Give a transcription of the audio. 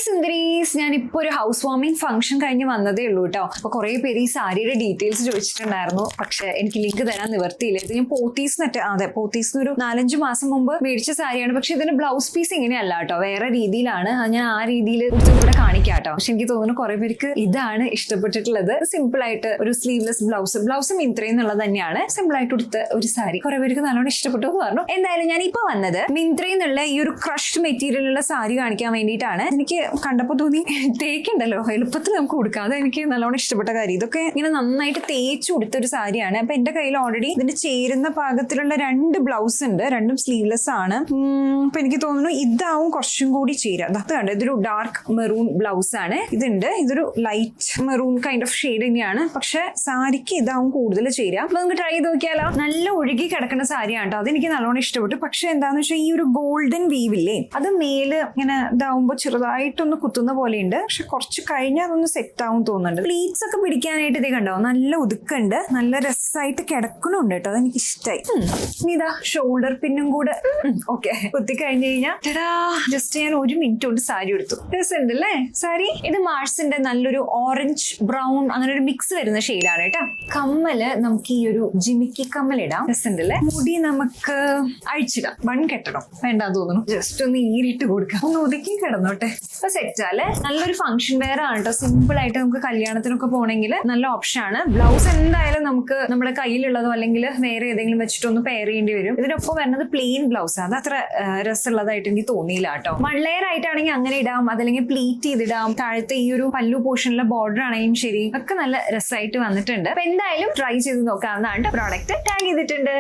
സുന്ദരീസ്, ഞാൻ ഇപ്പൊ ഒരു ഹൗസ് വാമിംഗ് ഫംഗ്ഷൻ കഴിഞ്ഞ് വന്നതേ ഉള്ളൂ കേട്ടോ. അപ്പൊ കുറെ പേര് ഈ സാരിയുടെ ഡീറ്റെയിൽസ് ചോദിച്ചിട്ടുണ്ടായിരുന്നു. പക്ഷെ എനിക്ക് ലിങ്ക് തരാൻ നിവർത്തിയില്ല. ഇത് ഞാൻ പോത്തീസ് ഒരു 4-5 മാസം മുമ്പ് മേടിച്ച സാരിയാണ്. പക്ഷെ ഇതിന്റെ ബ്ലൗസ് പീസ് ഇങ്ങനെയല്ല കേട്ടോ, വേറെ രീതിയിലാണ്. ഞാൻ ആ രീതിയിൽ ഇവിടെ കാണിക്കാം കേട്ടോ. പക്ഷെ എനിക്ക് തോന്നുന്നു കുറെ പേർക്ക് ഇതാണ് ഇഷ്ടപ്പെട്ടിട്ടുള്ളത്. സിമ്പിൾ ആയിട്ട് ഒരു സ്ലീവ്ലെസ് ബ്ലൗസ് മിന്ത്രയിൽ എന്നുള്ളത് തന്നെയാണ്. സിമ്പിൾ ആയിട്ട് കൊടുത്ത ഒരു സാരി കുറെ പേർക്ക് നല്ലോണം ഇഷ്ടപ്പെട്ടു എന്ന് പറഞ്ഞു. എന്തായാലും ഞാൻ ഇപ്പൊ വന്നത് മിന്ത്രയിൽ നിന്നുള്ള ഈ ഒരു ക്രഷ്ഡ് മെറ്റീരിയലുള്ള സാരി കാണിക്കാൻ വേണ്ടിയിട്ടാണ്. എനിക്ക് കണ്ടപ്പോ തോന്നി തേക്കുണ്ടല്ലോ, എളുപ്പത്തിൽ നമുക്ക് കൊടുക്കാം. അത് എനിക്ക് നല്ലോണം ഇഷ്ടപ്പെട്ട കാര്യം. ഇതൊക്കെ ഇങ്ങനെ നന്നായിട്ട് തേച്ച് കൊടുത്ത ഒരു സാരിയാണ്. അപ്പൊ എന്റെ കയ്യിൽ ഓൾറെഡി ഇതിന് ചേരുന്ന പാകത്തിലുള്ള 2 ബ്ലൗസ് ഉണ്ട്. 2ഉം സ്ലീവ്ലെസ് ആണ്. അപ്പൊ എനിക്ക് തോന്നുന്നു ഇതാവും കുറച്ചും കൂടി ചേരാം. അത് കണ്ടോ, ഇതൊരു ഡാർക്ക് മെറൂൺ ബ്ലൗസ് ആണ്. ഇതൊരു light maroon kind of shade തന്നെയാണ്. പക്ഷെ സാരിക്ക് ഇതാവും കൂടുതൽ ചേരാം. അപ്പൊ നമുക്ക് ട്രൈ ചെയ്ത് നോക്കിയാലോ. നല്ല ഒഴുകി കിടക്കുന്ന സാരിയാണ് കേട്ടോ. അതെനിക്ക് നല്ലോണം ഇഷ്ടപ്പെട്ടു. പക്ഷെ എന്താന്ന് വെച്ചാൽ ഈ ഒരു ഗോൾഡൻ വീവില്ലേ, അത് മേല് ഇങ്ങനെ ഇതാവുമ്പോ ചെറുതായിട്ടൊന്ന് കുത്തുന്ന പോലെയുണ്ട്. പക്ഷെ കുറച്ച് കഴിഞ്ഞാൽ അതൊന്ന് സെറ്റ് ആവും തോന്നുന്നുണ്ട്. പ്ലീറ്റ്സ് ഒക്കെ പിടിക്കാനായിട്ട് ഇതേ കണ്ടോ, നല്ല ഒതുക്കുണ്ട്, നല്ല രസമായിട്ട് കിടക്കണുണ്ട് കേട്ടോ. അതെനിക്ക് ഇഷ്ടമായി. ഇനി ഇതാ ഷോൾഡർ പിന്നും കൂടെ ഓക്കെ കുത്തി കഴിഞ്ഞ് കഴിഞ്ഞാൽ ജസ്റ്റ് ഞാൻ 1 മിനിറ്റ് കൊണ്ട് സാരി എടുത്തു. രസമുണ്ട് അല്ലേ സാരി? ഇത് മാർസിന്റെ നല്ലൊരു ഓറഞ്ച് ബ്രൗൺ അങ്ങനെ ഒരു മിക്സ് വരുന്ന ഷെയ്ഡാണ് കേട്ടോ. കമ്മല് നമുക്ക് ഈ ഒരു ജിമിക്കി കമ്മൽ ഇടാം. രസമുണ്ട് അല്ലേ? മുടി നമുക്ക് അഴിച്ചിടാം. ബൺ കെട്ടണം വേണ്ടാന്ന് തോന്നുന്നു. ജസ്റ്റ് ഒന്ന് ഈരിട്ട് കൊടുക്കാം. ഒന്ന് ഒതുക്കി കിടന്നോട്ടെ. അപ്പൊ സെറ്റാല്ലേ? നല്ലൊരു ഫംഗ്ഷൻ വെയർ ആണ് കേട്ടോ. സിമ്പിൾ ആയിട്ട് നമുക്ക് കല്യാണത്തിനൊക്കെ പോകണമെങ്കിൽ നല്ല ഓപ്ഷൻ ആണ്. ബ്ലൗസ് എന്തായാലും നമുക്ക് നമ്മുടെ കയ്യിലുള്ളതോ അല്ലെങ്കിൽ വേറെ ഏതെങ്കിലും വെച്ചിട്ടൊന്ന് പെയർ ചെയ്യേണ്ടി വരും. ഇതിനൊപ്പം വരുന്നത് പ്ലെയിൻ ബ്ലൗസ്. അത് അത്ര രസമുള്ളതായിട്ട് എനിക്ക് തോന്നിയില്ല കേട്ടോ. 1 ലെയർ ആയിട്ടാണെങ്കിൽ അങ്ങനെ ഇടാം, അതല്ലെങ്കിൽ പ്ലീറ്റ് ചെയ്തിടാം. താഴത്തെ ഈ ഒരു പല്ലു പോർഷനിലെ ബോർഡർ ആണെങ്കിലും ശരി, ഒക്കെ നല്ല രസമായിട്ട് വന്നിട്ടുണ്ട്. അപ്പൊ എന്തായാലും ട്രൈ ചെയ്ത് നോക്കാവുന്നതാണ്. പ്രോഡക്റ്റ് ടാഗ് ചെയ്തിട്ടുണ്ട്.